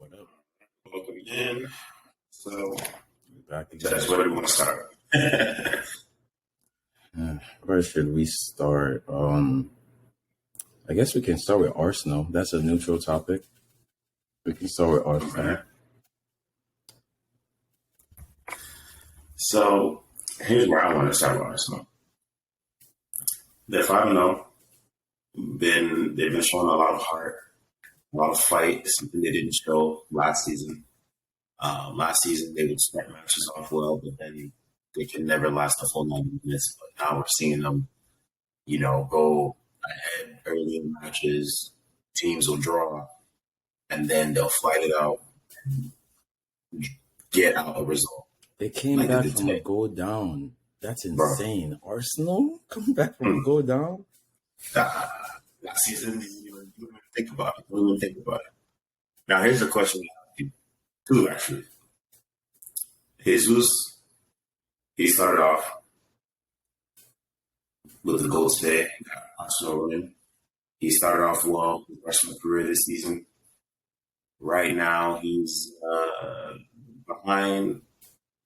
What up? Welcome again. So Back that's again. where we want to start. Where should we start? I guess we can start with Arsenal. That's a neutral topic. We can start with Arsenal. Okay. So here's where I want to start with Arsenal. They're 5-0. They've been showing a lot of heart, a lot of fight, something they didn't show last season. Last season they would start matches off well, but then they can never last the full 90 minutes. But now we're seeing them, go ahead early in matches. Teams will draw, and then they'll fight it out and get out a result. They came Like they back did from a today. goal down. That's Bro. insane. Arsenal come back from a goal down. Last season, you don't even think about it. Don't even think about it. Now, here's a question we have two, actually. Jesus, he started off with the goal today. Got Arsenal winning. He started off well with Arsenal career this season. Right now, he's behind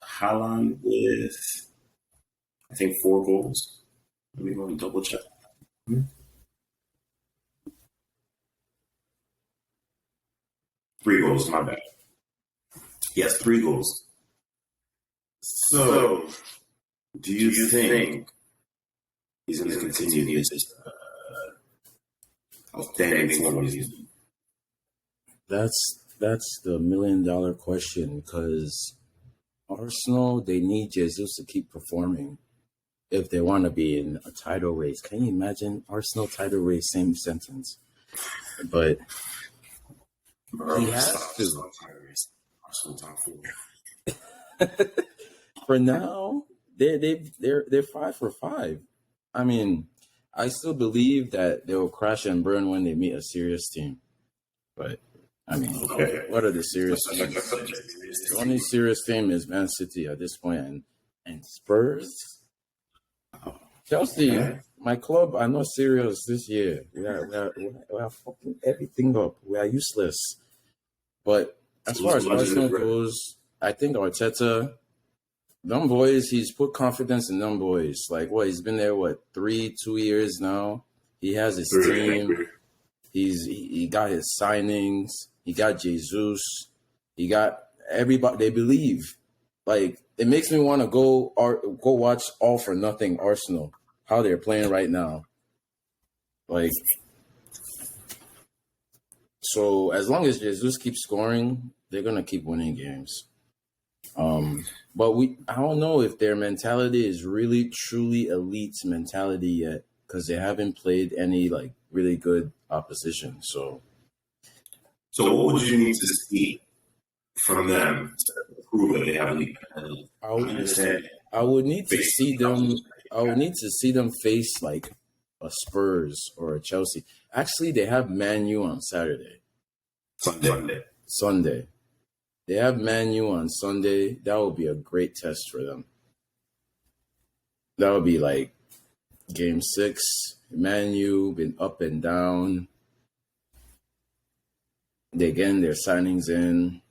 Haaland with, I think, 4 goals. Let me go and double check. 3 goals, my bad. He has 3 goals. So, do you think he's going to continue this outstanding form he's using? That's the $1 million question because Arsenal, they need Jesus to keep performing if they want to be in a title race. Can you imagine Arsenal title race, same sentence? But he has to. Arsenal top 4. For now, they're 5 for 5. I mean, I still believe that they will crash and burn when they meet a serious team. But I mean, Okay. what are the serious teams? The only serious team is Man City at this point, and Spurs. Chelsea, my club, are not serious this year. We are fucking everything up. We are useless. But as far as Arsenal goes, I think Arteta, them boys, he's put confidence in them boys. Like, he's been there, 2 years now? He has his team. He got his signings. He got Jesus. He got everybody. They believe. Like, it makes me want to go watch All for Nothing Arsenal, how they're playing right now. Like, so as long as Jesus keeps scoring, they're gonna keep winning games. But I don't know if their mentality is really truly elite mentality yet because they haven't played any like really good opposition. So what would you need to see from them to prove that they have elite mentality? I would need to see them. I would need to see them face like a Spurs or a Chelsea. Actually, they have Man U on Saturday. Sunday. They have Man U on Sunday. That would be a great test for them. That would be like Game 6. Man U been up and down. They getting their signings in.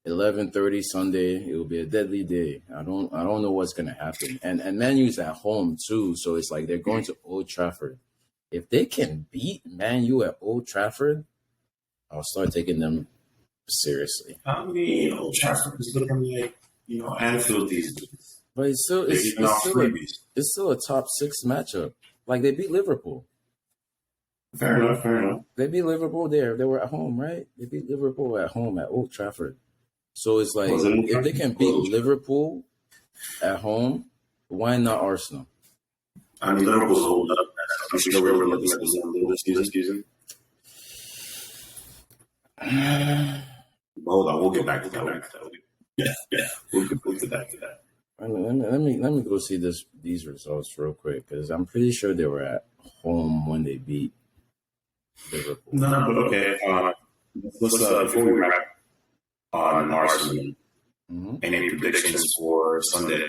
11:30 Sunday. It will be a deadly day. I don't know what's gonna happen. And Man U's at home too, so it's like they're going to Old Trafford. If they can beat Man U at Old Trafford, I'll start taking them seriously. I mean, Old Trafford is looking like, Anfield these days. But it's still a top 6 matchup. Like, they beat Liverpool. Fair enough. They beat Liverpool there. They were at home, right? They beat Liverpool at home at Old Trafford. So it's like, if they can beat Liverpool at home, why not Arsenal? I mean, Liverpool's holding up. I'm sure we're looking at the season. Hold on, we'll get back to that. Yeah, we'll get back to that. Let me go see these results real quick because I'm pretty sure they were at home when they beat Liverpool. No, but okay. Let's before we wrap on Arsenal, any predictions for Sunday?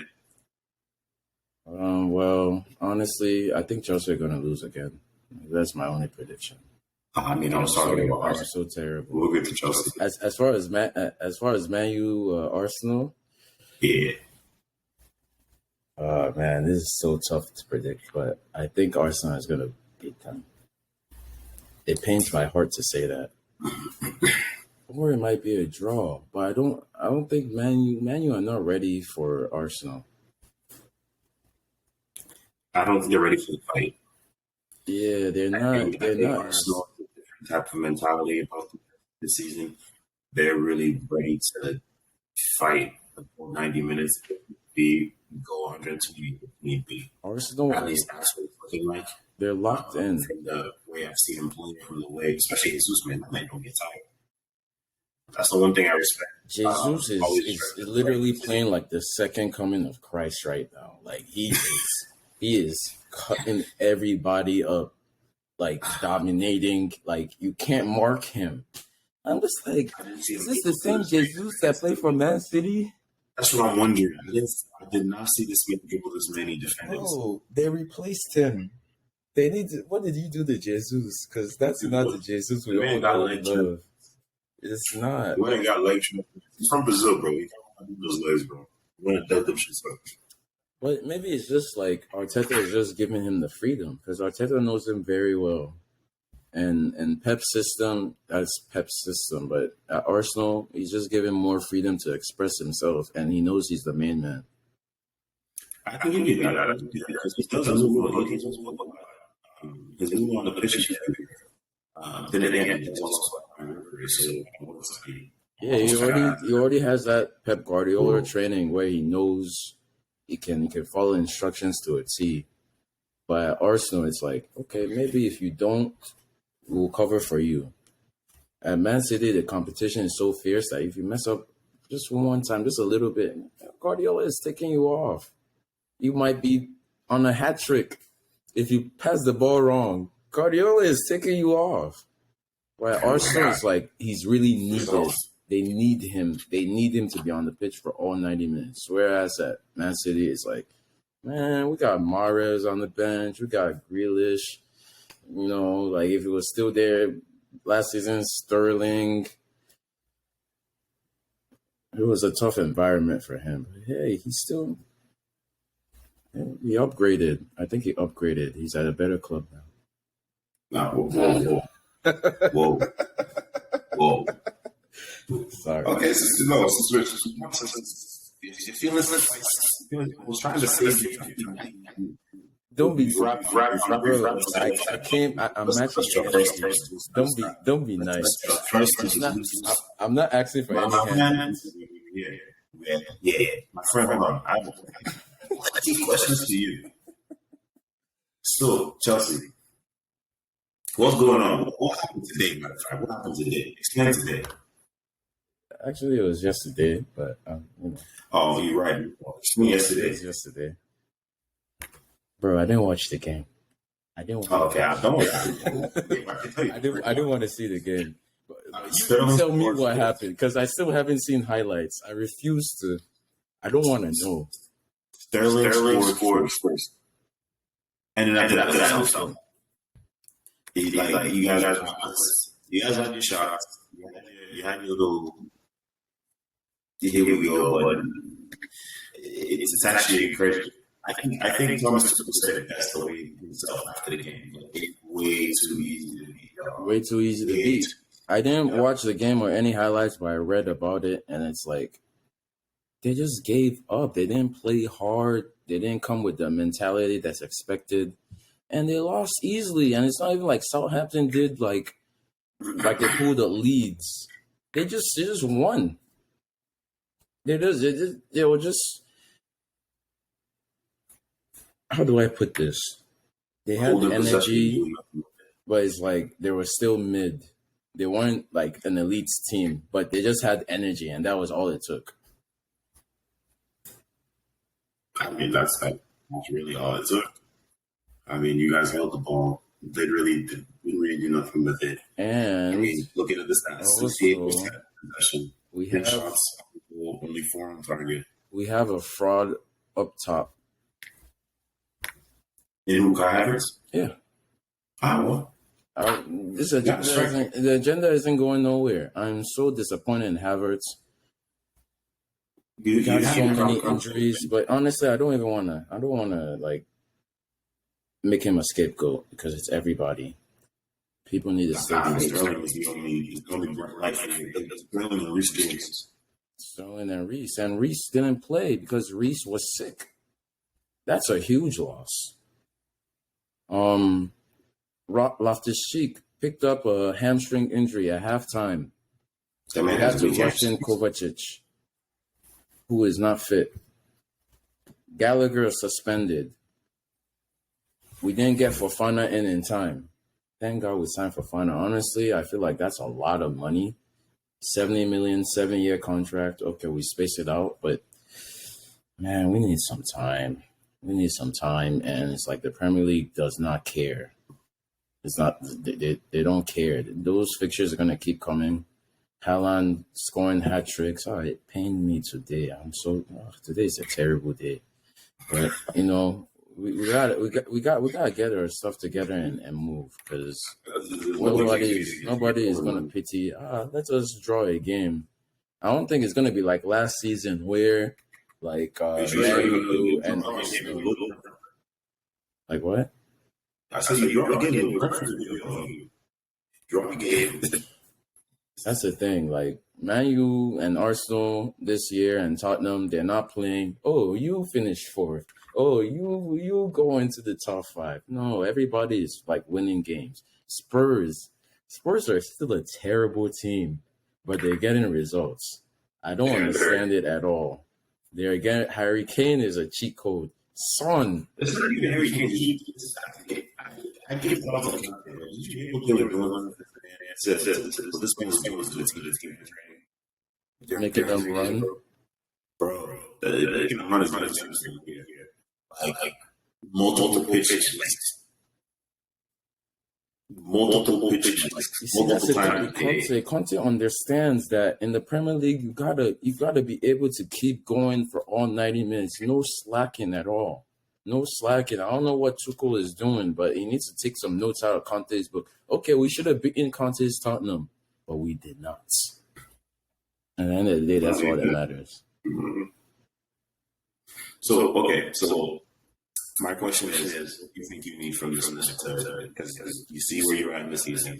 Well, honestly, I think Chelsea are going to lose again. That's my only prediction. I mean, I was So talking about I'm Arsenal. so terrible. We'll get to Chelsea. As far as Man U Arsenal, Yeah. man, this is so tough to predict. But I think Arsenal is gonna beat them. It pains my heart to say that. Or it might be a draw, but I don't think Man U are not ready for Arsenal. I don't think they're ready for the fight. Yeah, they're I not. They're think not. Arsenal has a different type of mentality about the season. They're really ready to fight the full 90 minutes. Be go 120 if need be. Arsenal. At least that's what it's looking like. They're locked in. From the way I've seen him play, from the way, especially Jesus, man, that man don't get tired. That's the one thing I respect. Jesus is literally playing like the second coming of Christ right now. Like he is cutting everybody up, like dominating. Like you can't mark him. I'm just like, is this the same Jesus that played for Man City? That's what I'm wondering. I did not see this man dribble this many defenders. Oh, they replaced him. They need to. What did you do to Jesus? Because that's not the Jesus we all love. It's not. You ain't got legs. He's from Brazil, bro. You can't do those legs, bro. You want to dead them shit up. But maybe it's just like Arteta is just giving him the freedom because Arteta knows him very well. And Pep's system, that's Pep's system. But at Arsenal, he's just giving more freedom to express himself, and he knows he's the main man. I think he did that because he doesn't move on. His move on the pitch. Then again, yeah, he already has that Pep Guardiola training where he knows he can follow instructions to a T. But at Arsenal, it's like, okay, maybe if you don't, we'll cover for you. At Man City, the competition is so fierce that if you mess up just one time, just a little bit, Guardiola is taking you off. You might be on a hat trick. If you pass the ball wrong, Guardiola is taking you off. But at Arsenal, it's like he's really needed. They need him. They need him to be on the pitch for all 90 minutes. Whereas at Man City, it's like, man, we got Mahrez on the bench. We got Grealish. You know, like if it was still there last season, Sterling. It was a tough environment for him. But hey, he upgraded. I think he upgraded. He's at a better club now. Whoa. Sorry. Okay, so no, if you listen, I was trying to save you. Don't be bro. I came. I'm actually. Don't be nice. I'm not asking for any hand. Yeah. My friend, hold on. I have two questions to you. So, Chelsea, what's going on? What happened today, matter of fact? What happened today? Explain today. Actually, it was yesterday, but you know. Oh, you're right. Yesterday. It was yesterday. Bro, I didn't watch the game. I didn't. Okay, I don't. I didn't want to see the game. But you tell me what happened because I still haven't seen highlights. I refuse to. I don't want to know. Sterling scored first, and then after that, you guys had your shots. You had your little. Here we go, but it's actually crazy. I think Thomas said it best the way himself after the game. It's way too easy to beat. Way too easy to beat. I didn't watch the game or any highlights, but I read about it, and it's like they just gave up. They didn't play hard. They didn't come with the mentality that's expected, and they lost easily. And it's not even like Southampton did, like they pulled the leads. They just won. They were just. How do I put this? They had energy, but it's like they were still mid. They weren't like an elite team, but they just had energy, and that was all it took. I mean, that's really all it took. I mean, you guys held the ball. They didn't really do nothing with it. And I mean, looking at the stats, 68% possession. We have shots, only 4 on target. We have a fraud up top. In Kai Havertz? Yeah. Well, The agenda isn't going nowhere. I'm so disappointed in Havertz. We got so many injuries, but honestly, I don't want to like make him a scapegoat because it's everybody. People need to stay focused. Sterling and Reece didn't play because Reece was sick. That's a huge loss. Loftus-Cheek picked up a hamstring injury at halftime. We had to rush in Kovacic, who is not fit. Gallagher suspended. We didn't get Fofana in time. Thank God we signed Fofana. Honestly, I feel like that's a lot of money. 70 million, 7-year contract. Okay, we space it out, but man, we need some time. And it's like the Premier League does not care. It's not, they don't care. Those fixtures are going to keep coming. Haaland scoring hat tricks. Oh, it pained me today. Today's a terrible day. But, we gotta get our stuff together and move because nobody is gonna pity. Let us draw a game. I don't think it's gonna be like last season where like and like what? I said you draw a game. Draw a game. That's the thing. Like Man U and Arsenal this year and Tottenham, they're not playing. Oh, you finish fourth. Oh, you go into the top 5. No, everybody is like winning games. Spurs are still a terrible team, but they're getting results. I don't understand it at all. Harry Kane is a cheat code. Son. It's not even Harry Kane. I give it all the this man was good to the team. Making them run. Bro, making them run is not like multiple pitches. Multiple pitches. Multiple times. Conte understands that in the Premier League, you gotta be able to keep going for all 90 minutes. No slacking at all. No slacking. I don't know what Tuchel is doing, but he needs to take some notes out of Conte's book. Okay, we should have beaten Conte's Tottenham, but we did not. And at the end of the day, that's all that matters. Mm-hmm. So my question is, what do you think you need from this because you see where you're at in the season.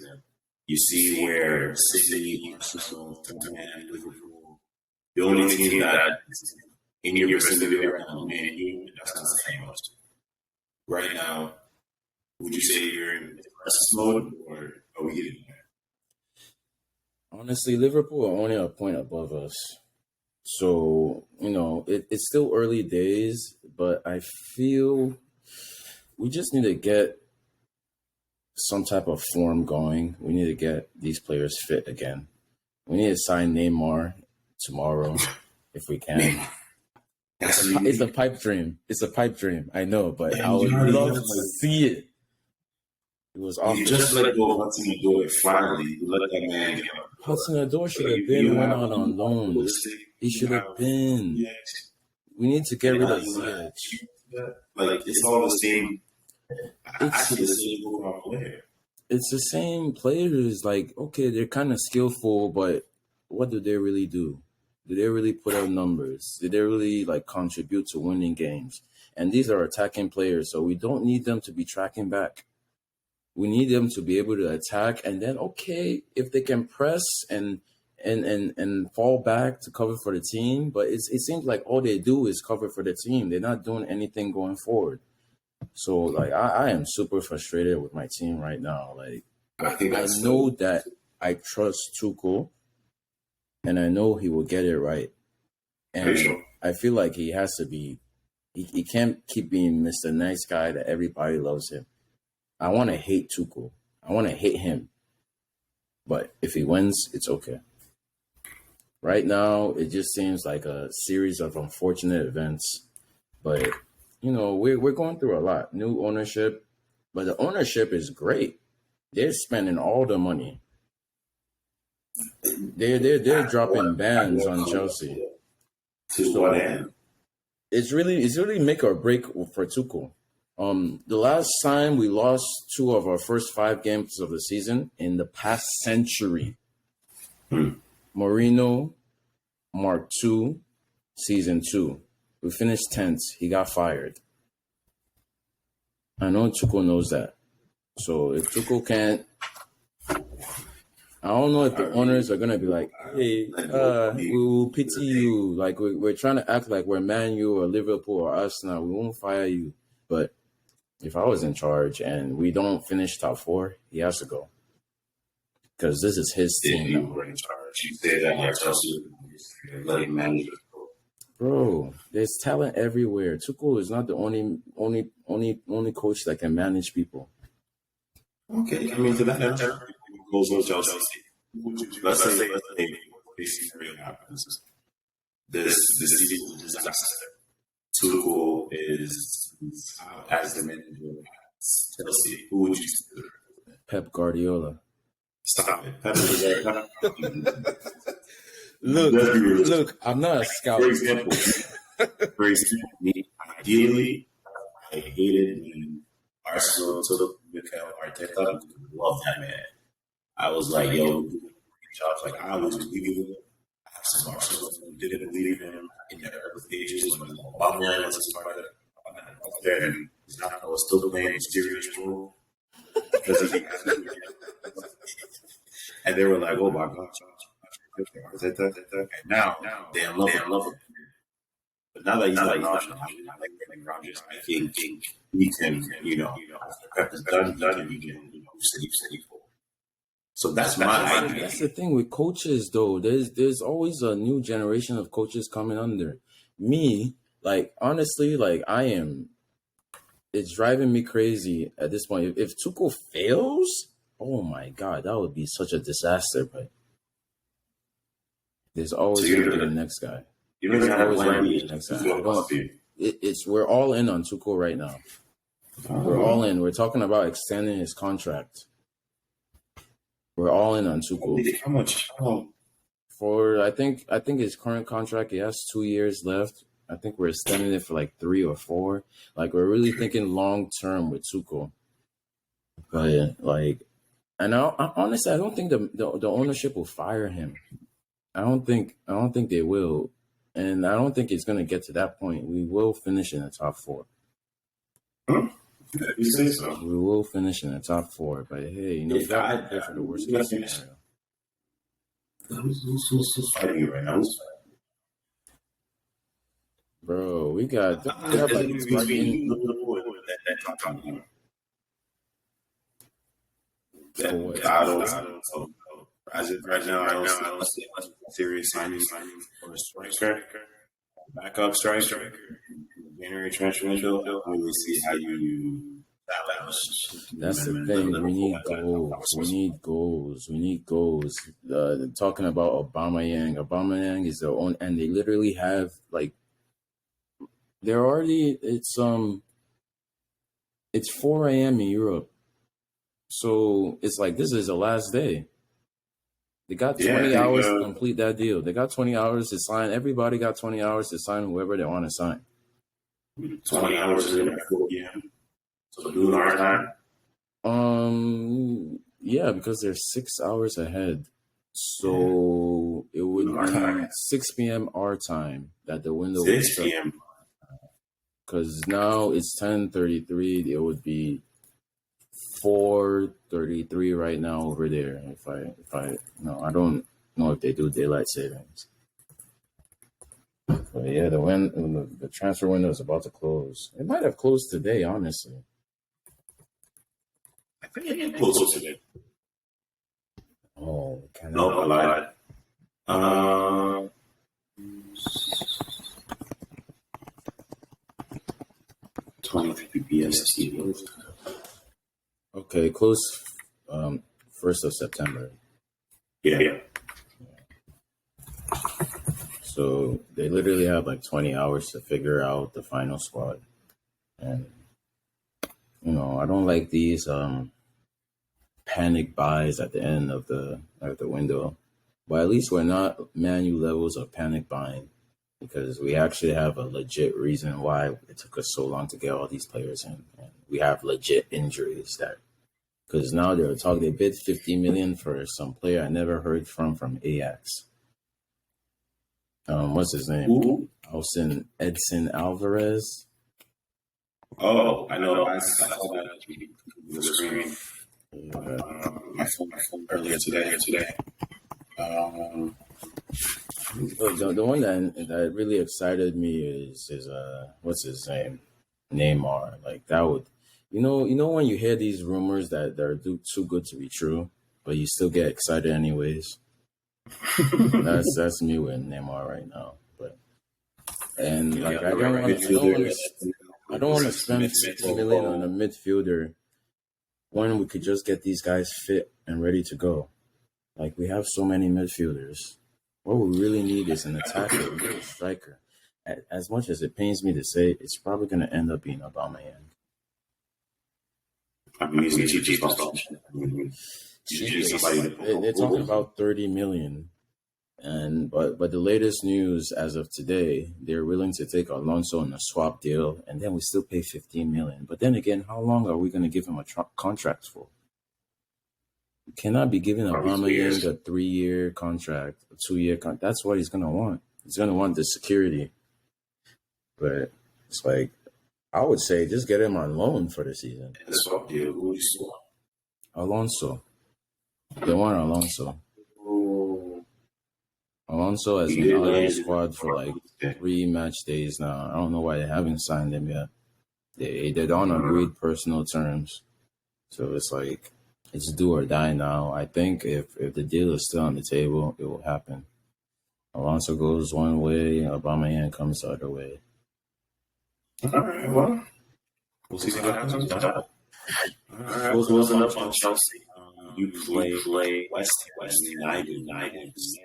You see where City, Arsenal, Tottenham, Liverpool, the only team that in your vicinity right now, Man U, that's not the same most. Right now, would you say you're in crisis mode, or are we getting there? Honestly, Liverpool are only a point above us. So, it's still early days, but I feel we just need to get some type of form going. We need to get these players fit again. We need to sign Neymar tomorrow if we can. It's a pipe dream. I know, but I would love to see it. It was awful. You just let go of Hudson-Odoi finally. You let that man get up. Hudson-Odoi should have been went out on loan. He should have been. We need to get rid of Ziyech. Like, it's all the same. It's the same players. Like, okay, they're kind of skillful, but what do they really do? Do they really put out numbers? Did they really contribute to winning games? And these are attacking players, so we don't need them to be tracking back. We need them to be able to attack, and then if they can press and fall back to cover for the team, but it seems like all they do is cover for the team. They're not doing anything going forward. So I am super frustrated with my team right now. I know that I trust Tuchel, and I know he will get it right. And I feel like he has to be. He can't keep being Mr. Nice Guy that everybody loves him. I want to hate Tuchel. I want to hate him. But if he wins, it's okay. Right now, it just seems like a series of unfortunate events. But, we're going through a lot. New ownership. But the ownership is great. They're spending all the money. They're dropping bans on Chelsea. To what end? It's really make or break for Tuchel. The last time we lost 2 of our first 5 games of the season in the past century. Mourinho, Mark II, season 2. We finished 10th. He got fired. I know Tuchel knows that. So if Tuchel can't, I don't know if the owners are gonna be like, "Hey, we will pity you." Like we're trying to act like we're Man U or Liverpool or Arsenal. We won't fire you. But if I was in charge and we don't finish top 4, he has to go because this is his team. You were in charge. You say that you're Chelsea, letting managers go. Bro, there's talent everywhere. Tuchel is not the only coach that can manage people. Okay, I mean to that end, goes on Chelsea. Let's say a scenario happens. This season is a disaster. Tuchel is out as the manager of Chelsea. Who would you consider? Pep Guardiola. Stop it. Pep Guardiola. Look, I'm not a scout. For example, ideally, I hated when Arsenal took Mikel Arteta. I love that man. I was like, yo, jobs like I always believe in him. Arsenal didn't believe in him in the early stages when Aubameyang was started there, and Zaka was still playing a mysterious role because of the and they were like, oh my God, Arteta. And now they're in love with him. But now that he's not like Rodgers, I think he can, after Pep is done, he can, city for. So that's my idea. That's the thing with coaches, though. There's always a new generation of coaches coming under. Me, like, honestly, like, it's driving me crazy at this point. If Tuchel fails, oh my God, that would be such a disaster. But there's always going to be the next guy. There's always going to be the next guy. We're all in on Tuchel right now. We're all in. We're talking about extending his contract. We're all in on Tuchel. How much? For I think his current contract, he has 2 years left. I think we're extending it for like 3 or 4. Like we're really thinking long term with Tuchel. But like, and honestly, I don't think the ownership will fire him. I don't think they will, and I don't think it's gonna get to that point. We will finish in the top 4. You say so. We will finish in the top 4, but hey, you got to prepare for the worst case scenario. Who's fighting you right now? Bro, we got like I don't know. As of right now, I don't see serious signings for a striker, backup striker. January transfer window. I will see how you balance. That's the thing. We need goals. We need goals. Talking about Aubameyang. Aubameyang is their own, and they literally have like they're already. It's 4 a.m. in Europe, so it's like this is the last day. They got 20 hours to complete that deal. They got 20 hours to sign. Everybody got 20 hours to sign whoever they want to sign. 20 hours is at 4 p.m. So noon our time? Yeah, because they're 6 hours ahead. So it would be 6 p.m. our time that the window 6 p.m. Because now it's 10:33. It would be 4:33 right now over there. I don't know if they do daylight savings. But yeah, the transfer window is about to close. It might have closed today, honestly. I think it closed today. Oh, no, I lied. 23 BST. Okay, close 1st of September. Yeah. So they literally have like 20 hours to figure out the final squad. And, I don't like these panic buys at the end of the window. But at least we're not Man U levels of panic buying. because we actually have a legit reason why it took us so long to get all these players in. And we have legit injuries that, because now they're talking, they bid 50 million for some player I never heard from Ajax. What's his name? Who? Edson Alvarez. Oh, I know. I saw that on the screen. My phone earlier today. The one that really excited me is what's his name? Neymar. Like that would, you know when you hear these rumors that they're too good to be true, but you still get excited anyways. That's me with Neymar right now. But and like I don't want to spend 60 million on a midfielder when we could just get these guys fit and ready to go. Like we have so many midfielders. What we really need is an attacker, a striker. As much as it pains me to say, it's probably going to end up being Aubameyang. They're talking about 30 million. But the latest news as of today, they're willing to take Alonso in a swap deal, and then we still pay 15 million. But then again, how long are we going to give him a contract for? You cannot be giving Aubameyang a 3-year contract, a 2-year contract. That's what he's going to want. He's going to want the security. But it's like, I would say just get him on loan for the season. The swap deal, who you saw? Alonso. They want Alonso. Alonso has been out of the squad for like 3 match days now. I don't know why they haven't signed him yet. They don't agreed personal terms. So it's like, it's do or die now. I think if the deal is still on the table, it will happen. Alonso goes one way, Aubameyang comes the other way. All right, well, we'll see what happens. All right, what's up on Chelsea? You play West United next.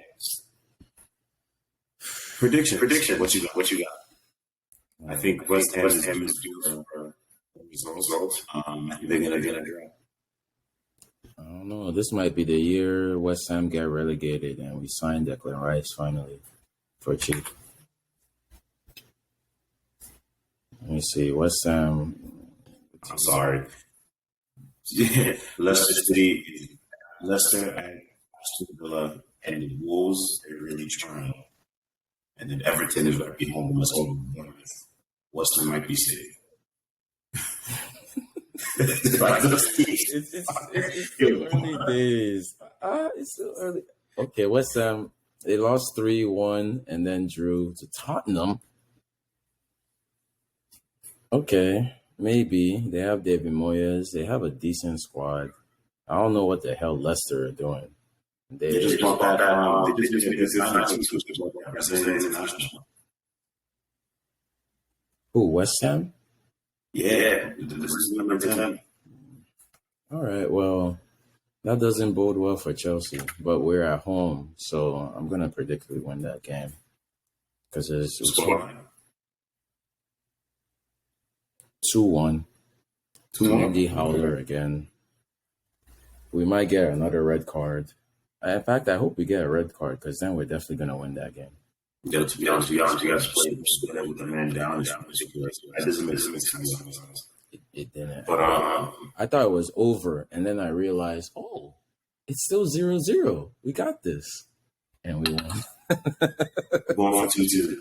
Prediction. What you got? I think West Ham is due for results. They're gonna draw. I don't know. This might be the year West Ham get relegated and we sign Declan Rice finally for cheap. Let me see. West Ham. I'm sorry. Yeah, Leicester and Aston Villa and the Wolves, they're really trying. And then Everton is going to be home with Western might be safe. It's still early days. It's still early. Okay, West Ham, they lost 3-1 and then drew to Tottenham. Okay, maybe. They have David Moyes. They have a decent squad. I don't know what the hell Leicester are doing. They just bought that. They just made a good signing to Brazilian international. Who, West Ham? Yeah, this is number 10. All right, well, that doesn't bode well for Chelsea, but we're at home, so I'm going to predict we win that game. Because it's 2-1. Andy Howler again. We might get another red card. In fact, I hope we get a red card because then we're definitely going to win that game. Yeah, to be honest, you guys played with the man down. That doesn't make sense. It didn't. But I thought it was over, and then I realized, it's still 0-0. We got this. And we won. Going on 2-2.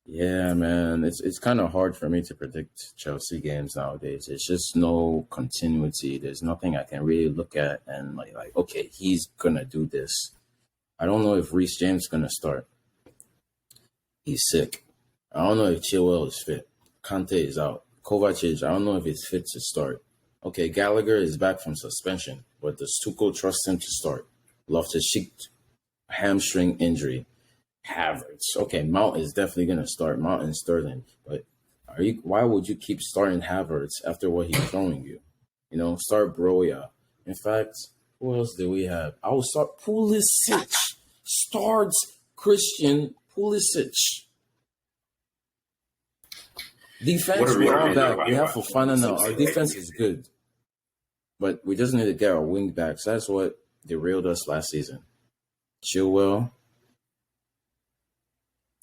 Yeah, man. It's kind of hard for me to predict Chelsea games nowadays. It's just no continuity. There's nothing I can really look at and like okay, he's going to do this. I don't know if Reece James is going to start. He's sick. I don't know if Chilwell is fit. Kante is out. Kovacic, I don't know if he's fit to start. Okay, Gallagher is back from suspension, but does Tuchel trust him to start? Loftus-Cheek, hamstring injury. Havertz. Okay, Mount is definitely going to start. Mount and Sterling. But why would you keep starting Havertz after what he's showing you? Start Broya. In fact, who else do we have? I will start Pulisic. Starts Christian Pulisic. Defense, we're all back. We have Fofana now. Our defense is good. But we just need to get our wing backs. That's what derailed us last season. Chilwell.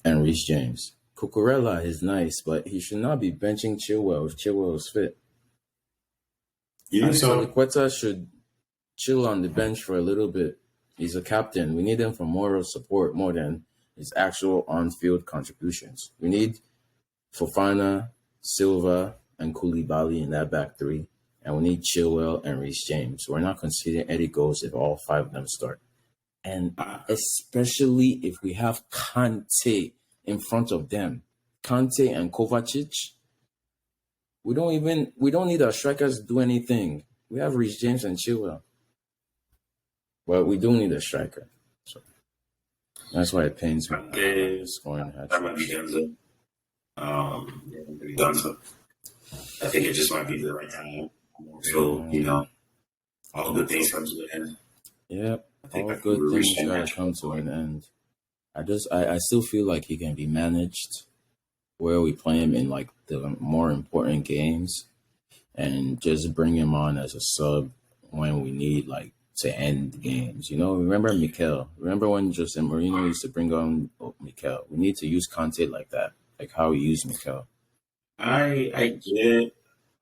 and Reece James. Cucurella is nice, but he should not be benching Chilwell if Chilwell is fit. You think so? Quetta should chill on the bench for a little bit. He's a captain. We need him for moral support more than his actual on-field contributions. We need Fofana, Silva, and Koulibaly in that back three. And we need Chilwell and Reece James. We're not conceding any goals if all five of them start. And especially if we have Kante in front of them. Kante and Kovacic. We don't need our strikers to do anything. We have Reece James and Chilwell. Well, we do need a striker. So that's why it pains me. Scoring that might be Denzel. Denzel. I think it just might be the right time. So, all good things come to an end. Yep. All good things gotta come to an end. I still feel like he can be managed where we play him in like the more important games and just bring him on as a sub when we need like to end games. Remember Mikel? Remember when Jose Mourinho used to bring on Mikel? We need to use Conte like that, like how we use Mikel. I get it.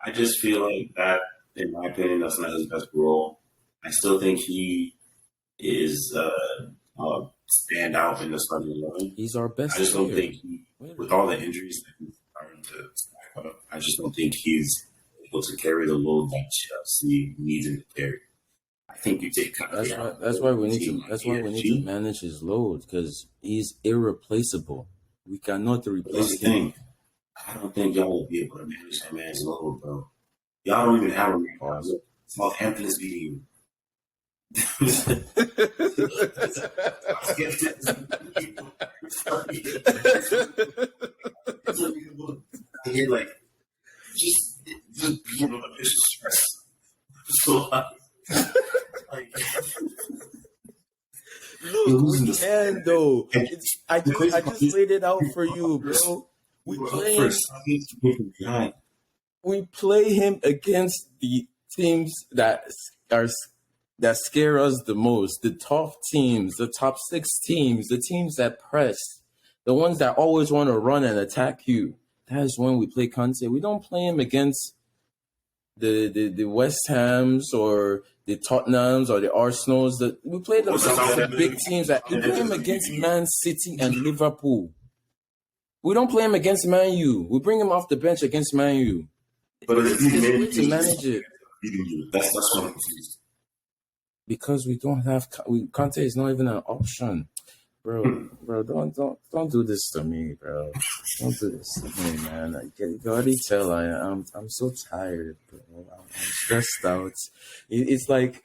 I just feel like that, in my opinion, that's not his best role. I still think he is stand out in the starting 11. He's our best. I just don't think with all the injuries that he's starting to stack up, I just don't think he's able to carry the load that Chelsea needs him to carry. I think you take that's why we need to manage his load because he's irreplaceable. We cannot replace him. I don't think y'all will be able to manage that man's load, bro. Y'all don't even have a record. Southampton is beating you. You're like, just being on a vicious stress. So, look, we can though. I just laid it out for you, bro. We play him against the teams that scare us the most, the tough teams, the top 6 teams, the teams that press, the ones that always want to run and attack you. That is when we play Conte. We don't play him against the West Hams or the Tottenhams or the Arsenals. We play the big teams. We play him against Man City and Liverpool. We don't play him against Man U. We bring him off the bench against Man U. But it's a way to manage it. That's what I'm confused. Because we don't have Conte is not even an option, bro. Don't do this to me, bro. Don't do this to me, man. You can already tell I'm so tired, bro. I'm stressed out. It's like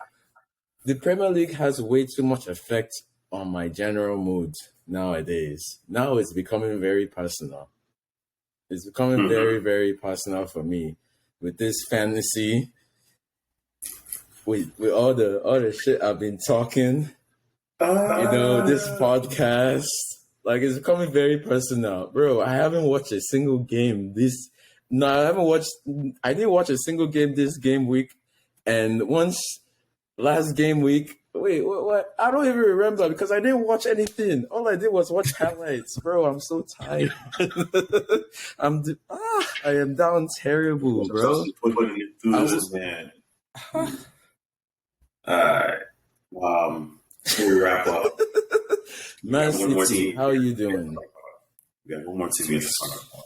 the Premier League has way too much effect on my general mood nowadays. Now it's becoming very personal. It's becoming very, very personal for me with this fantasy. With all the shit I've been talking, this podcast, like it's becoming very personal, bro. I haven't watched a single game I didn't watch a single game this game week, and once last game week. Wait, what? I don't even remember because I didn't watch anything. All I did was watch highlights, bro. I'm so tired. I am down terrible, bro. Man. Before we wrap up, Man City, how are you doing? We got one more team to talk about.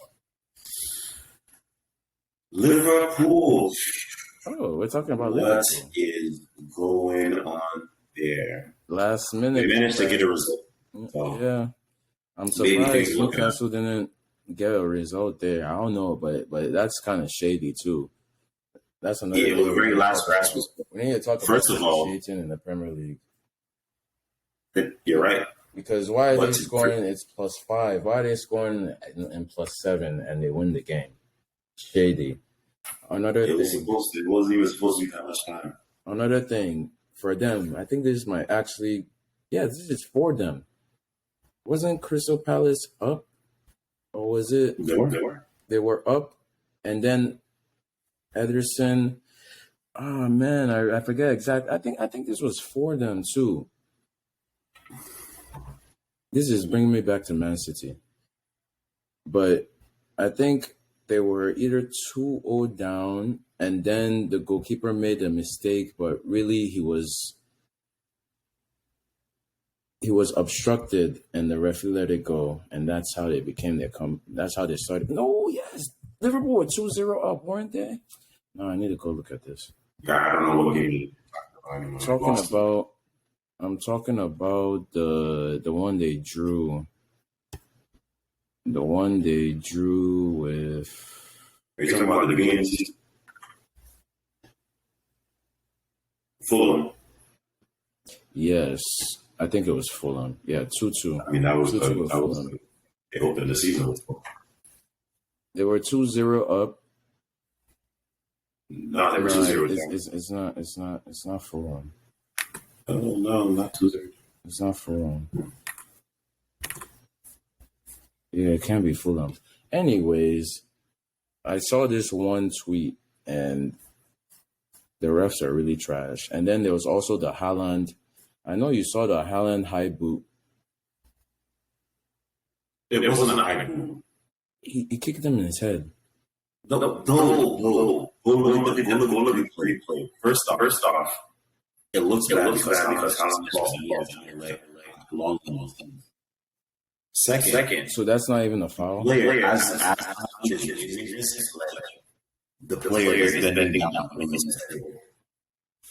Liverpool. Oh, we're talking about Liverpool. What is going on there? Last minute. They managed to get a result. So yeah. I'm surprised Newcastle didn't get a result there. I don't know, but that's kind of shady too. That's another. Yeah, it was very last grasp. We need to talk First about of all, cheating in the Premier League. You're right. Because why are they scoring? It's +5. Why are they scoring in +7 and they win the game? Shady. It wasn't even supposed to be that much time. Another thing for them, I think this might actually, this is for them. Wasn't Crystal Palace up, or was it? They were up, and then Ederson. Oh man, I forget exactly. I think this was for them too. This is bringing me back to Man City. but I think they were either 2-0 down, and then the goalkeeper made a mistake, but really he was obstructed, and the referee let it go, and that's how they became that's how they started. No, yes, Liverpool were 2-0 up, weren't they? No, I need to go look at this. Yeah, I don't know what game. I'm talking about the one they drew. The one they drew with. Are you talking about the beginning? Fulham. Yes, I think it was Fulham. Yeah, 2-2. I mean, that was Fulham. They opened the season with Fulham. They were 2-0 up. No, they were 2-0 down. It's not Fulham. Oh no, not 2-0. It's not Fulham. Yeah, it can't be Fulham. Anyways, I saw this one tweet, and the refs are really trash. And then there was also the Haaland. I know you saw the Haaland high boot. It wasn't a high boot. He kicked him in his head. No. Go look at the play. First off, it looks bad because Haaland ball long. Second, so that's not even a foul. The player is bending down.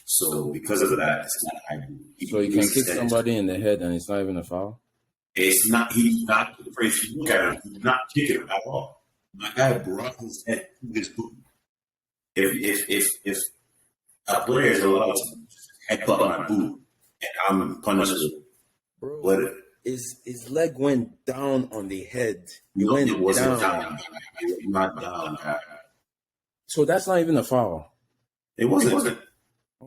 So because of that, it's not high boot. So you can kick somebody in the head and it's not even a foul? It's not. He's not. If you look at him, he's not kicking at all. My guy brought his head to his boot. If a player is allowed to headbutt my boot and I'm punishable, bro, what? His leg went down on the head. It wasn't down. Not down. So that's not even a foul. It wasn't.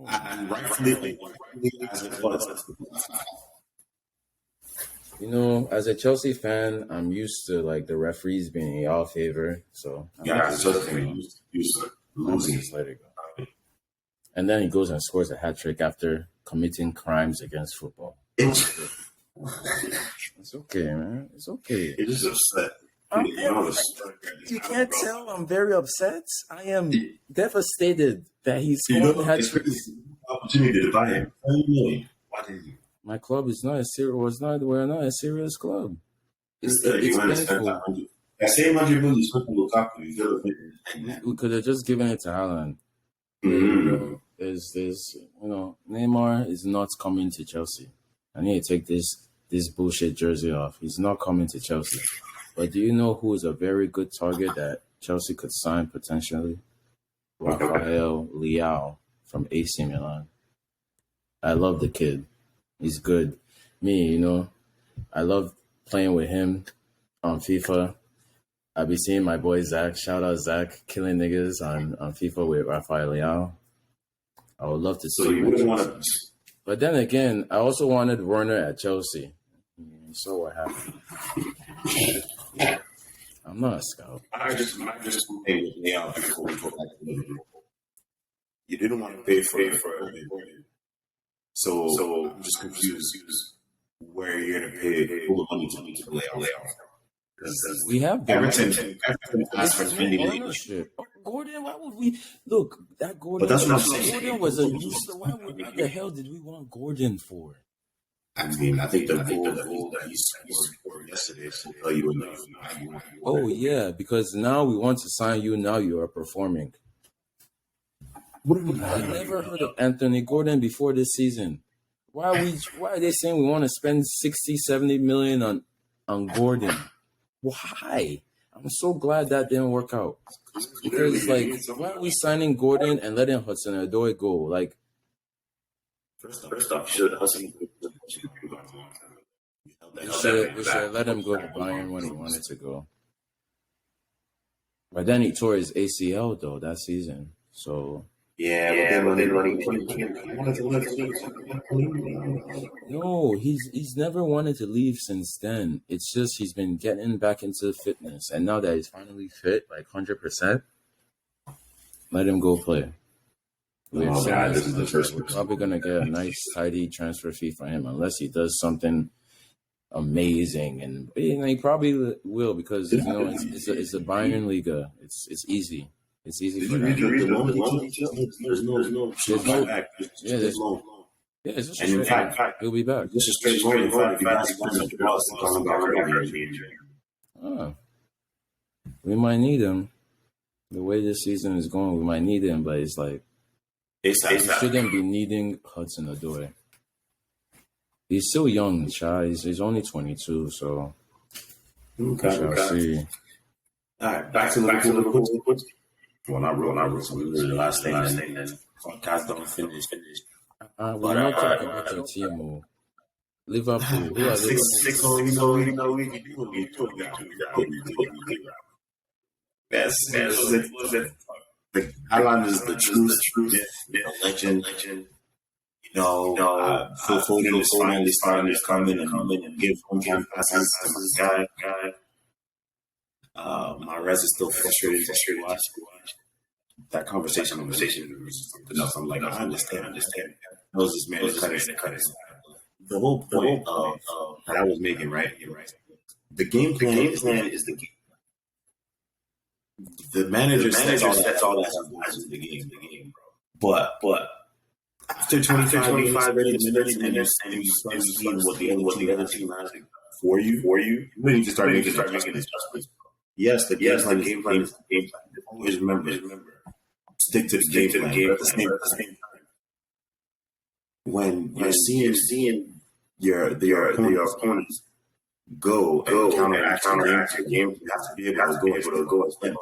And rightfully as it was. You know, as a Chelsea fan, I'm used to like the referees being in our favor. So as a Chelsea fan, used to losing. Just let it go. And then he goes and scores a hat trick after committing crimes against football. It's okay, man. It's okay. You're just upset. You can't tell I'm very upset. I am devastated that he's scoring hat tricks. Opportunity to buy him. Why did you? My club is not a serious. We're not a serious club. It's painful. That same 100 million spent on Lukaku. We could have just given it to Haaland. Mm-hmm. There's Neymar is not coming to Chelsea. I need to take this bullshit jersey off. He's not coming to Chelsea. But do you know who is a very good target that Chelsea could sign potentially? Rafael Leao from AC Milan. I love the kid. He's good. I love playing with him on FIFA. I'll be seeing my boy Zach. Shout out Zach, killing niggas on FIFA with Rafael Leao. I would love to see. So you wouldn't want to. But then again, I also wanted Werner at Chelsea. So what happened? I'm not a scout. I just paid with Leao before we go back to Liverpool. You didn't want to pay for it. So I'm just confused where you're going to pay full money to Leao. We have Everton asked for ownership. Gordon, why would we look that Gordon? But that's what I'm saying. Gordon was a useless. What the hell did we want Gordon for? I mean, I think the goal that he scored yesterday is to tell you enough. Oh yeah, because now we want to sign you. Now you are performing. I never heard of Anthony Gordon before this season. Why are they saying we want to spend 60, 70 million on Gordon? Why? I'm so glad that didn't work out. Because why are we signing Gordon and letting Hudson-Odoi go? Like, first off, you should Hudson. We should let him go to Bayern when he wanted to go. But then he tore his ACL though that season. So no, he's never wanted to leave since then. It's just he's been getting back into fitness, and now that he's finally fit, 100%, let him go play. We're probably gonna get a nice, tidy transfer fee for him, unless he does something amazing, and he probably will because it's a Bayern Liga. It's easy. It's easy for them. There's no Yeah, it's just a straight loan. He'll be back. This is straight loan. Oh, we might need him. The way this season is going, we might need him, but it's like we shouldn't be needing Hudson-Odoi. He's still young, child. He's only 22, so okay. See. All right, back to Liverpool. Well, not real. So we the last thing, then podcast don't finish. We're not talking about your team, Liverpool. Who are six. Haaland is the truth, legend. Phil Foden is finally starting to come in and give one time passes to this guy. Mahrez is still frustrated to watch. That conversation was something else. I'm like, I understand. Knows this man is cut it. The whole point that I was making, right? The game plan is the game. The manager sets all that in the game, bro. But after 25 minutes, and you start seeing what the other team has for you, you need to start making adjustments. Yes, the game plan is the game plan. Always remember, stick to the game plan. At the same time, when you're seeing your opponents go and counteract your game, you have to be able to go and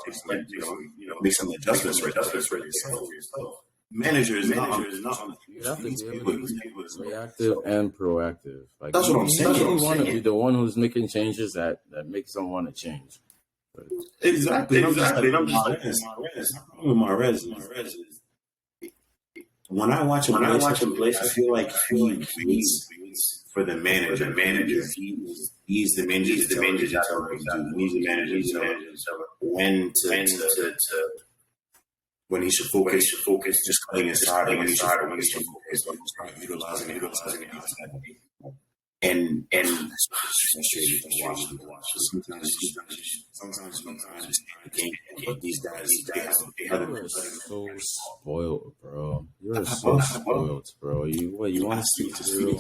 make some adjustments for yourself. Manager is not. You have to be able to be reactive and proactive. Like, that's what I'm saying. You don't want to be the one who's making changes that make someone to change. But exactly. I'm just Mahrez. When I watch him play, I feel like he waits for the manager. He's the manager. He's the manager. When he should focus, just playing inside. When he should focus on utilizing it. And it's frustrating to watch. Sometimes the game. But these guys, you're so spoiled, bro. You're so spoiled, bro. You want to speak to a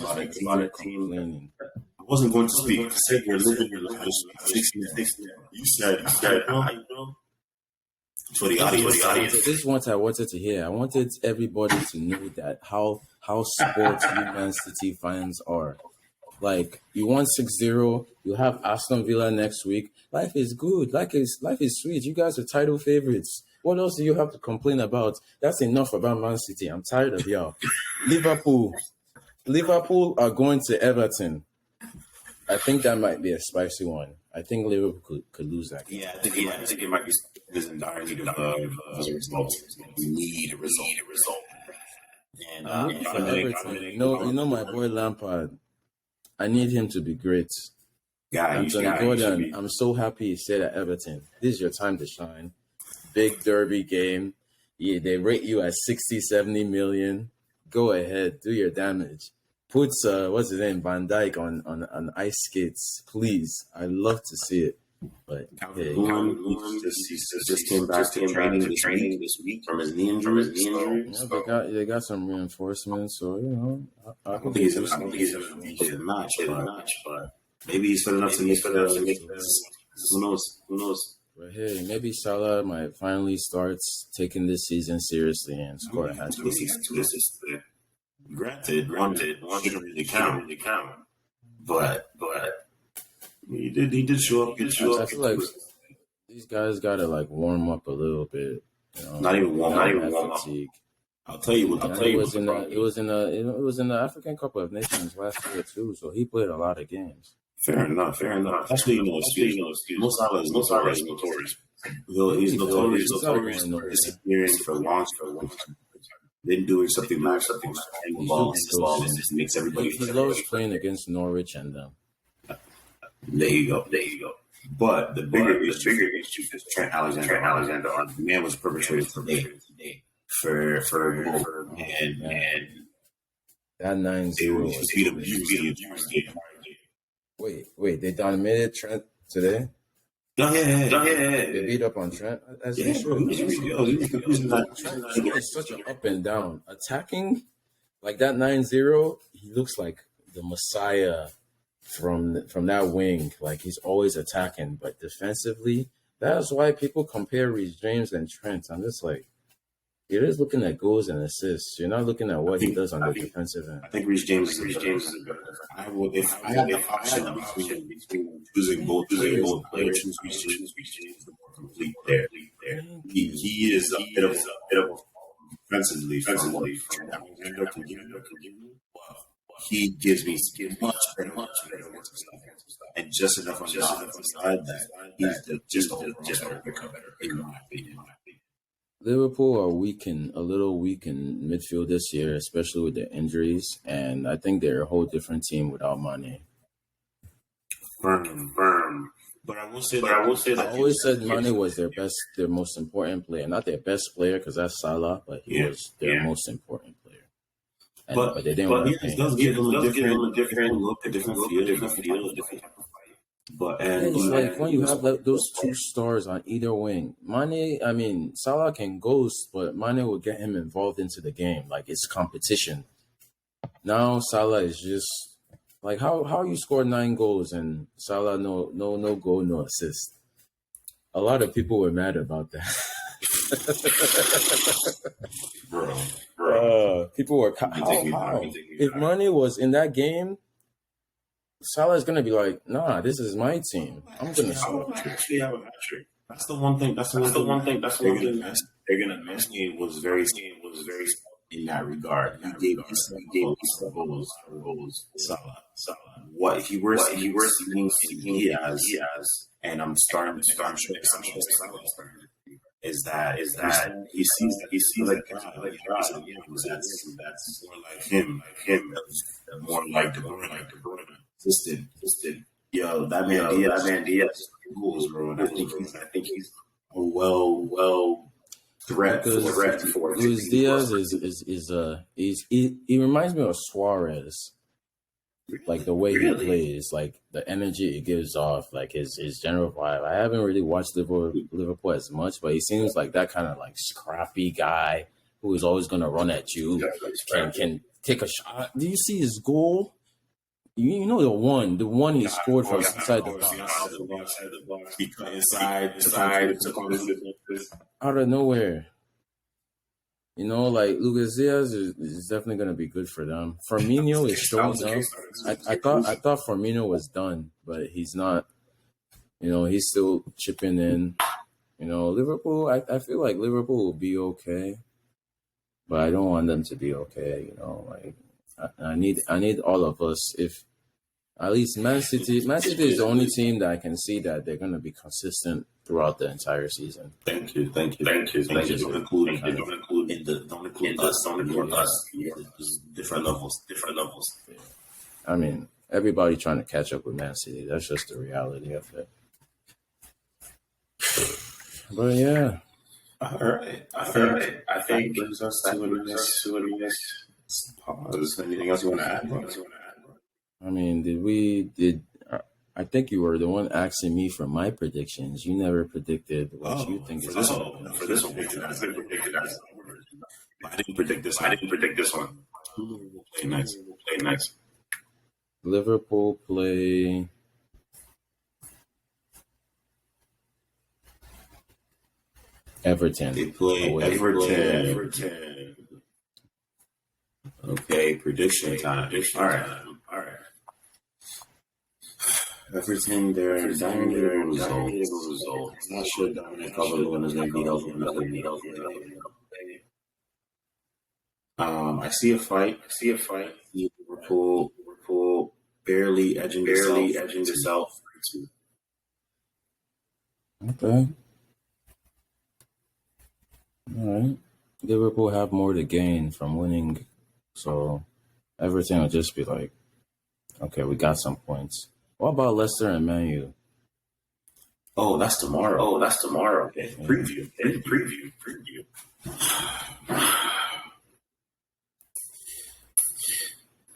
lot of team? I wasn't going to speak. I said we're living your life. You said, for the audience. This is what I wanted to hear. I wanted everybody to know that how sports you Man City fans are. Like, you won 6-0. You have Aston Villa next week. Life is good. Life is sweet. You guys are title favorites. What else do you have to complain about? That's enough about Man City. I'm tired of y'all. Liverpool are going to Everton. I think that might be a spicy one. I think Liverpool could lose that game. Yeah, I think it might be in dire need of a result. We need a result. And Everton, you know my boy Lampard. I need him to be great. Anthony Gordon, I'm so happy he stayed at Everton. This is your time to shine. Big derby game. Yeah, they rate you at 60, 70 million. Go ahead, do your damage. Put what's his name, Van Dijk on ice skates, please. I love to see it. But he just came back to training this week from his knee injury. Yeah, they got some reinforcements, so I don't think he's gonna play the match, but maybe he's fit enough to make this. Who knows? But hey, maybe Salah might finally start taking this season seriously and score a hat-trick. Granted, one shouldn't really count. But he did show up. I feel like these guys gotta warm up a little bit. Not even warm up. I'll tell you. It was in the African Cup of Nations last year too, so he played a lot of games. Fair enough. That's what Mo Salah is notorious. He's notorious disappearing for long. Then doing something nice, and the ball just makes everybody. He loves playing against Norwich and them. There you go. But the bigger issue is Trent Alexander. The man was perpetrated today for and that 9-0 was Wait, they dominated Trent today. No, yeah. They beat up on Trent as they should. Trent is such an up and down. Attacking like that 9-0, he looks like the Messiah from that wing. Like he's always attacking, but defensively, that's why people compare Reece James and Trent. I'm just like, you're just looking at goals and assists. You're not looking at what he does on the defensive end. I think Reece James is a better. I would if I had the option between choosing both players, choose Reece James the more complete player. He is a bit of defensively from Alexander can give me. He gives me much better stuff, and just enough on the side that he's just better in my opinion. Liverpool are a little weak in midfield this year, especially with the injuries, and I think they're a whole different team without Mane. Firm. But I will say that I always said Mane was their most important player. Not their best player, because that's Salah, but he was their most important player. But they didn't want to pay. It does give them a different look, a different feel, a different type of fight. But it's like when you have those two stars on either wing. Salah can ghost, but Mane will get him involved into the game. Like it's competition. Now Salah is just like how you score 9 goals and Salah no goal, no assist. A lot of people were mad about that. Bro. People were how? If Mane was in that game, Salah's gonna be like, nah, this is my team. I'm gonna score. Actually have a hat trick. That's the one thing they're gonna miss. He was very in that regard. He gave us goals. Salah. What he were seeing Diaz, and I'm starting is that he sees like that's more like him, more like De Bruyne. Assisted. Yo, that man Diaz goals, bro. And I think he's a well threat for Luis Diaz he reminds me of Suarez. Like the way he plays, like the energy he gives off, like his general vibe. I haven't really watched Liverpool as much, but he seems like that kind of like scrappy guy who is always going to run at you, can take a shot. Do you see his goal? You know the one he scored from inside the box. He cut inside, out of nowhere. You know, like Lucas Diaz is definitely going to be good for them. Firmino is showing up. I thought Firmino was done, but he's not. You know, he's still chipping in. You know, Liverpool. I feel like Liverpool will be okay, but I don't want them to be okay. You know, like I need all of us. If at least Man City is the only team that I can see that they're going to be consistent throughout the entire season. Thank you. Don't include us. Different levels. Yeah. I mean, everybody trying to catch up with Man City. That's just the reality of it. But yeah. All right. I think brings us to a nice pause. Anything else you want to add? I mean, I think you were the one asking me for my predictions. You never predicted what you think is happening. For this one, I didn't predict this one. Who will play next? Liverpool play Everton. They play away. Everton. Okay, prediction time. All right. Everton, they're dominating result. Not sure Dominic Calvert-Lewin is going to be healthy enough. I see a fight. Liverpool barely edging this out. Okay. All right. Liverpool have more to gain from winning, so Everton will just be like, okay, we got some points. What about Leicester and Man U? Oh, that's tomorrow. Okay. Preview.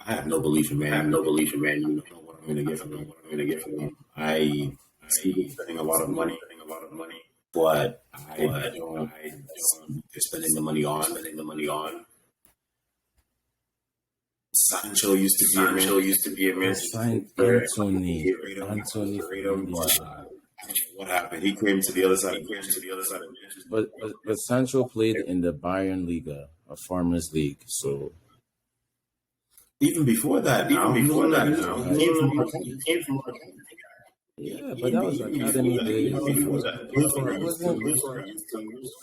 I have no belief in Man. You know what I'm going to get from them. I see them spending a lot of money, but I don't. They're spending the money on. Sancho used to be a man. Signed Anthony. Anthony. What happened? He came to the other side. But Sancho played in the Bayern Liga, a farmers league. So even before that, he came from yeah, but that was academy days.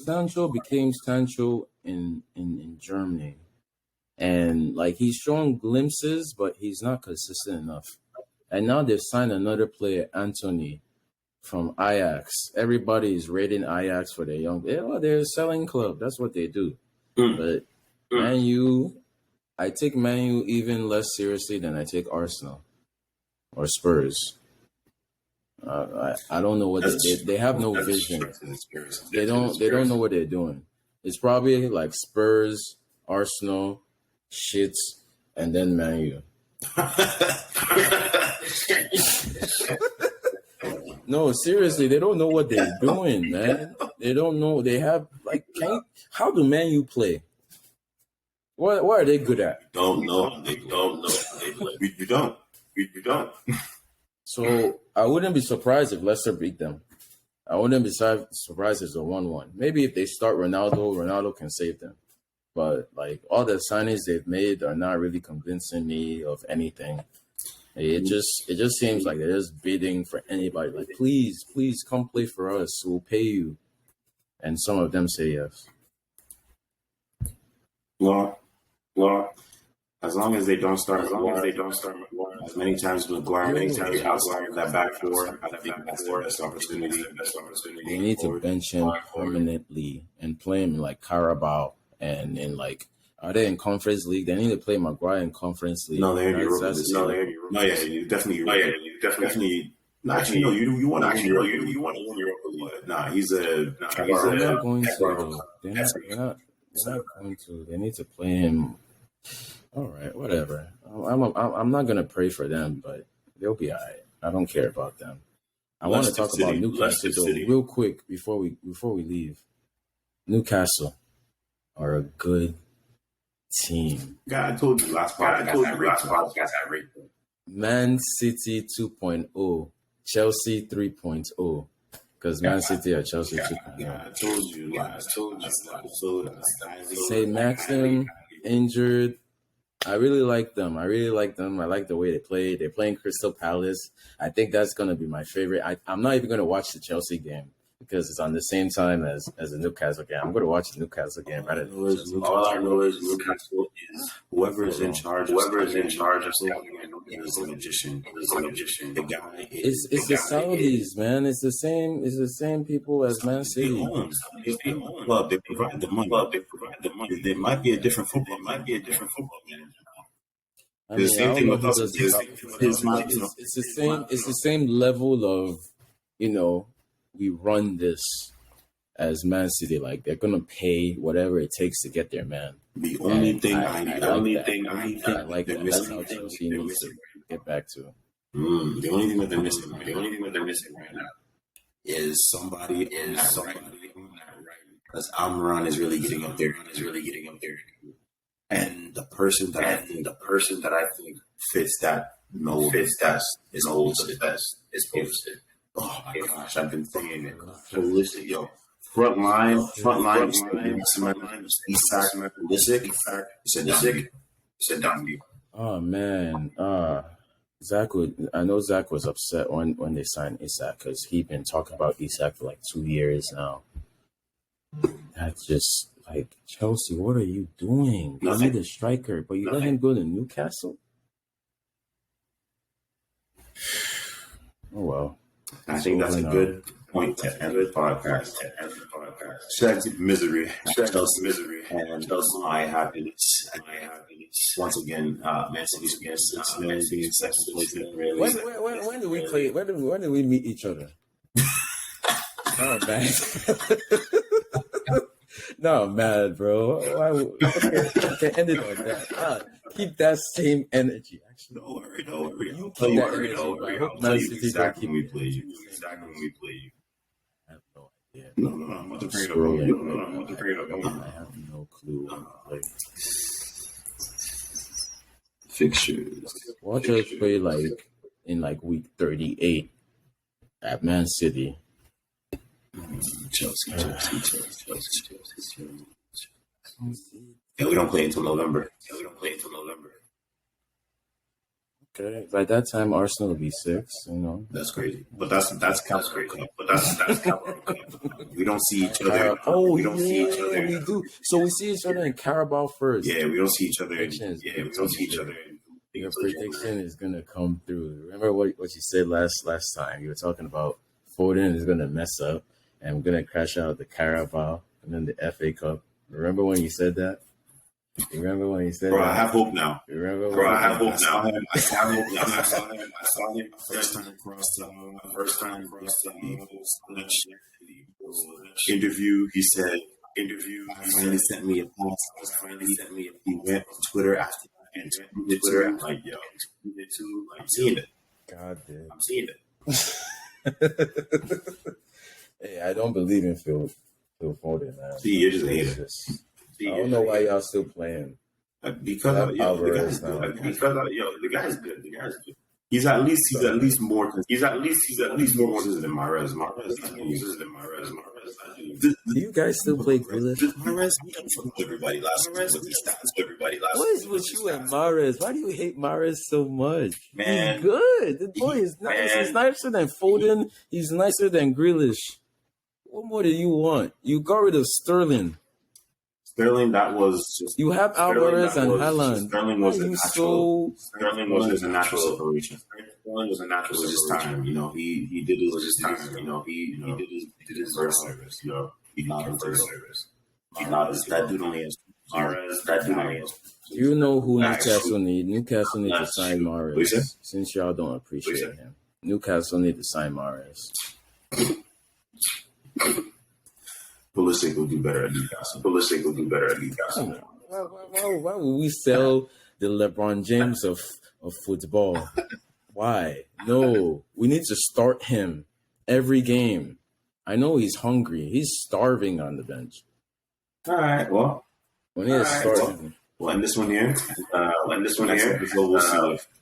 Sancho became Sancho in Germany, and like he's shown glimpses, but he's not consistent enough. And now they've signed another player, Anthony, from Ajax. Everybody is rating Ajax for their young. They're a selling club. That's what they do. But Man U, I take Man U even less seriously than I take Arsenal or Spurs. I don't know what they have no vision. They don't know what they're doing. It's probably like Spurs, Arsenal, shits, and then Man U. No, seriously, they don't know what they're doing, man. They don't know. They have like, how do Man U play? What are they good at? Don't know. They don't know. You don't. So I wouldn't be surprised if Leicester beat them. I wouldn't be surprised if it's a 1-1. Maybe if they start Ronaldo can save them. But like all the signings they've made are not really convincing me of anything. It just seems like they're just bidding for anybody. Like, please come play for us. We'll pay you. And some of them say yes. Well, as long as they don't start, as many times Maguire, outside of that back four, I think that's the best opportunity. They need to bench him permanently and play him in like Carabao and in like. Are they in Conference League? They need to play Maguire in Conference League. No, they're in Europa League. No, yeah, you definitely. No, actually, no. You want to win Europa League. Nah, he's a. They're not going to. They're not going to. They need to play him. All right, whatever. I'm not gonna pray for them, but they'll be alright. I don't care about them. I want to talk about Newcastle though, real quick before we leave. Newcastle are a good team. God, I told you last podcast. Man City 2.0, Chelsea 3.0. Because Man City or Chelsea 2.0. I told you. Say Maxim injured. I really like them. I like the way they play. They're playing Crystal Palace. I think that's going to be my favorite. I'm not even going to watch the Chelsea game because it's on the same time as the Newcastle game. I'm going to watch the Newcastle game. All I know is Newcastle is whoever is in charge of something is a magician. The guy is. It's the Saudis, man. It's the same people as Man City. Well, they provide the money. There might be a different football. Man. I mean, the same thing with us. It's the same level of, we run this as Man City. Like they're gonna pay whatever it takes to get their man. The only thing I like that. That's how Chelsea needs to get back to. The only thing that they're missing right now is somebody because Amran is really getting up there. And the person that I think fits that is posted. Oh my gosh, I've been saying it. Holistic, yo. Front line. Isak, Pulisic, said Dombey. Oh man, I know Zach was upset when they signed Isak because he's been talking about Isak for like 2 years now. That's just like Chelsea. What are you doing? You need a striker, but you let him go to Newcastle. Oh well. I think that's a good point to end the podcast. Shegz misery, and my happiness. Once again, Man City's against 6 million being second place in the Premier League. When do we play? When do we meet each other? Oh man. No, I'm mad, bro. Okay, end it on that. Keep that same energy. Actually, Don't worry. you I'll keep that worry, energy. don't But I worry. hope I'll tell Man you City don't exactly keep when we the play you. energy. Exactly when we play you. I have no idea. No, I'm about to bring it up. Scrolling. I'm about to bring it up. I have no clue when we play. Fixtures. Watch us play like in like week 38 at Man City. Chelsea. Yeah, we don't play until November. Okay, by that time Arsenal will be 6. You know, That's crazy. But that's crazy. But that's Carabao Cup. We don't see each other. We don't see each other. We do. So we see each other in Carabao first. Yeah, we don't see each other. Predictions. Yeah, we don't see each other. Your prediction is gonna come through. Remember what you said last time? You were talking about Foden is gonna mess up and we're gonna crash out the Carabao and then the FA Cup. Remember when you said that? You remember when he said Bro, that? I have hope now. You remember? Bro, I have hope now. I saw him. First time across the interview. He said, finally sent me a post. He went on Twitter after Twitter. I'm like, yo, I'm seeing it. God damn. I'm seeing it. Hey, I don't believe in Phil Foden, man. See, you're just a hater. I don't know why y'all still playing. Because the guy's good. He's at least more consistent than Mahrez. Do you guys still play Grealish? Mahrez everybody last week. What is with you and Mahrez? Why do you hate Mahrez so much? Man. He's good. The boy is nice. He's nicer than Foden. He's nicer than Grealish. What more do you want? You got rid of Sterling. That was just... You have Alvarez and Haaland. Sterling was just a natural separation. Sterling was a natural time. You know, he did his time. You know, he did his first service. You know, he did his first service. That dude only has Do you know who Newcastle need? Newcastle need to sign Mahrez. Since y'all don't appreciate him. Newcastle need to sign Mahrez. Pulisic will do better at Newcastle. Why would we sell the LeBron James of football? Why? No, we need to start him every game. I know he's hungry. He's starving on the bench. All right. Well, we need to start him. Well, in this one here,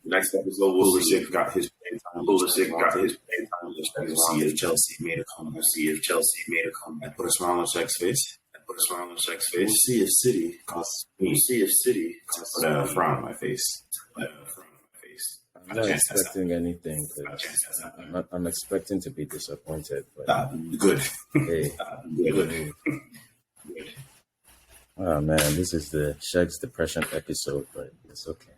next episode we'll see if got his playing time. We'll see if Chelsea made a comeback. I put a smile on Sheg's face. We'll see if City costs me. Put a frown on my face. I'm not expecting anything. I'm expecting to be disappointed. But good. Hey, good. Oh man, this is the Shegz depression episode, but it's okay.